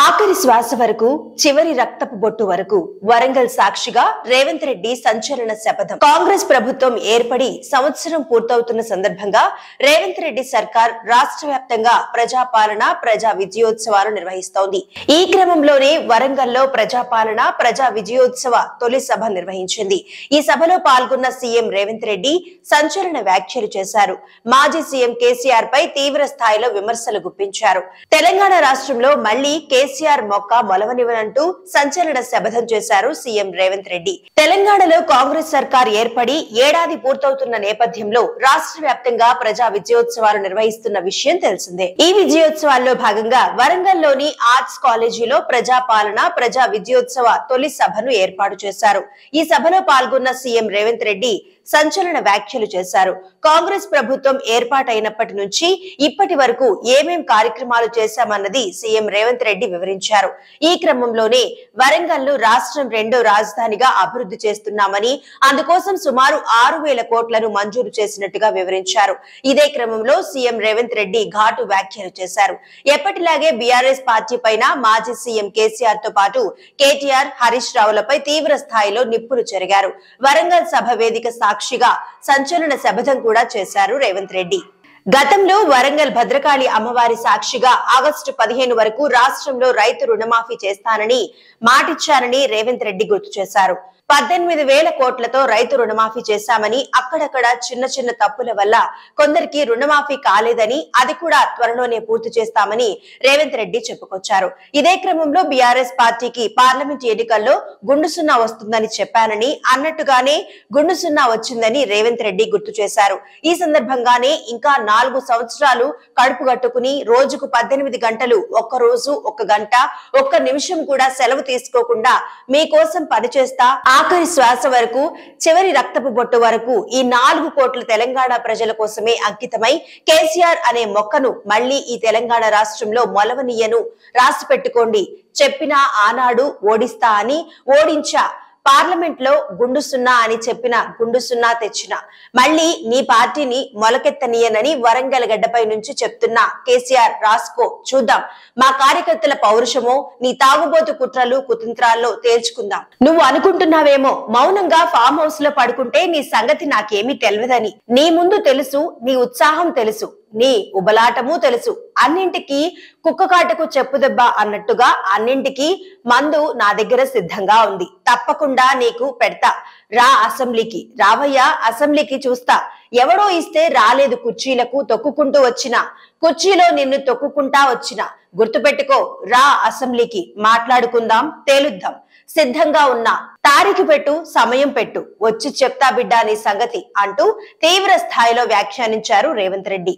ఆఖరి శ్వాస వరకు చివరి రక్తపు బొట్టు వరకు వరంగల్ సాక్షిగా రేవంత్ రెడ్డి సంచలన శపథం. కాంగ్రెస్ ప్రభుత్వం ఏర్పడి సంవత్సరం పూర్తవుతున్న సందర్భంగా రేవంత్ రెడ్డి సర్కార్ రాష్ట్ర వ్యాప్తంగా ప్రజాపాలన ప్రజా విజయోత్సవాలు నిర్వహిస్తోంది. ఈ క్రమంలోనే వరంగల్లో ప్రజాపాలన ప్రజా విజయోత్సవ తొలి సభ నిర్వహించింది. ఈ సభలో పాల్గొన్న సీఎం రేవంత్ రెడ్డి సంచలన వ్యాఖ్యలు చేశారు. మాజీ సీఎం కేసీఆర్ పై తీవ్ర స్థాయిలో విమర్శలు గుప్పించారు. తెలంగాణ రాష్ట్రంలో మళ్లీ కేసీఆర్ మొక్క మొలవనివ్వనంటూ సంచలన శపథం చేశారు సీఎం రేవంత్ రెడ్డి. తెలంగాణలో కాంగ్రెస్ సర్కార్ ఏర్పడి ఏడాది పూర్తవుతున్న నేపథ్యంలో రాష్ట్ర వ్యాప్తంగా ప్రజా విజయోత్సవాలు నిర్వహిస్తున్న విషయం తెలిసిందే. ఈ విజయోత్సవాల్లో భాగంగా వరంగల్లోని ఆర్ట్స్ కాలేజీలో ప్రజాపాలన ప్రజా విజయోత్సవ తొలి సభను ఏర్పాటు చేశారు. ఈ సభలో పాల్గొన్న సీఎం రేవంత్ రెడ్డి సంచలన వ్యాఖ్యలు చేశారు. కాంగ్రెస్ ప్రభుత్వం ఏర్పాటైనప్పటి నుంచి ఇప్పటి వరకు ఏమేం కార్యక్రమాలు చేశామన్నది సీఎం రేవంత్ రెడ్డి వివరించారు. ఈ క్రమంలోనే వరంగల్ ను రాష్ట్రం రెండో రాజధానిగా అభివృద్ధి చేస్తున్నామని, అందుకోసం సుమారు 6,000 కోట్లను మంజూరు చేసినట్టుగా వివరించారు. ఇదే క్రమంలో సీఎం రేవంత్ రెడ్డి ఘాటు వ్యాఖ్యలు చేశారు. ఎప్పటిలాగే బీఆర్ఎస్ పార్టీ పైన మాజీ సీఎం కేసీఆర్ తో పాటు కేటీఆర్, హరీష్ రావులపై తీవ్ర స్థాయిలో నిప్పులు చెరిగారు. వరంగల్ సభ వేదిక సాక్షిగా సంచలన శపథం కూడా చేశారు రేవంత్ రెడ్డి. గతంలో వరంగల్ భద్రకాళి అమ్మవారి సాక్షిగా ఆగస్టు 15 వరకు రాష్ట్రంలో రైతు రుణమాఫీ చేస్తానని మాటిచ్చారని రేవంత్ రెడ్డి గుర్తు చేశారు. 18,000 కోట్లతో రైతు రుణమాఫీ చేశామని, అక్కడక్కడ చిన్న చిన్న తప్పుల వల్ల కొందరికి రుణమాఫీ కాలేదని, అది కూడా త్వరలోనే పూర్తి చేస్తామని రేవంత్ రెడ్డి చెప్పుకొచ్చారు. ఇదే క్రమంలో బీఆర్ఎస్ పార్టీకి పార్లమెంట్ ఎన్నికల్లో గుండు సున్నా వస్తుందని చెప్పానని, అన్నట్టుగానే గుండు సున్నా వచ్చిందని రేవంత్ రెడ్డి గుర్తు చేశారు. ఈ సందర్భంగానే ఇంకా 4 సంవత్సరాలు కడుపు కట్టుకుని రోజుకు 18 గంటలు, ఒక్క రోజు 1 గంట 1 నిమిషం కూడా సెలవు తీసుకోకుండా మీకోసం పనిచేస్తా, ఆఖరి శ్వాస వరకు చివరి రక్తపు బొట్టు వరకు ఈ 4 కోట్ల తెలంగాణ ప్రజల కోసమే అంకితమై కేసీఆర్ అనే మొక్కను మళ్లీ ఈ తెలంగాణ రాష్ట్రంలో మొలవనీయను, రాసి పెట్టుకోండి, చెప్పినా ఆనాడు ఓడిస్తా అని ఓడించా, పార్లమెంట్ లో గుండు సున్నా అని చెప్పిన గుండు సున్నా తెచ్చిన, మళ్లీ నీ పార్టీని మొలకెత్తనీయనని వరంగల్ గడ్డపై నుంచి చెప్తున్నా కేసీఆర్, రాసుకో చూద్దాం, మా కార్యకర్తల పౌరుషమో నీ తాగుబోతు కుట్రలు కుతంత్రాల్లో తేల్చుకుందాం. నువ్వు అనుకుంటున్నావేమో మౌనంగా ఫామ్ హౌస్ లో పడుకుంటే నీ సంగతి నాకేమీ తెలియదని. నీ ముందు తెలుసు, నీ ఉత్సాహం తెలుసు, నీ ఉబలాటము తెలుసు, అన్నింటికీ కుక్క కాటకు చెప్పు దెబ్బ అన్నట్టుగా అన్నింటికీ మందు నా దగ్గర సిద్ధంగా ఉంది, తప్పకుండా నీకు పెడతా, రా అసెంబ్లీకి, రావయ్యా అసెంబ్లీకి చూస్తా, ఎవడో ఇస్తే రాలేదు కుర్చీలకు తొక్కుకుంటూ వచ్చిన, కుర్చీలో నిన్ను తొక్కుకుంటా వచ్చిన, గుర్తుపెట్టుకో, రా అసెంబ్లీకి, మాట్లాడుకుందాం, తేలుద్దాం, సిద్ధంగా ఉన్నా, తారీఖు పెట్టు, సమయం పెట్టు, వచ్చి చెప్తా బిడ్డా నీ సంగతి అంటూ తీవ్ర స్థాయిలో వ్యాఖ్యానించారు రేవంత్ రెడ్డి.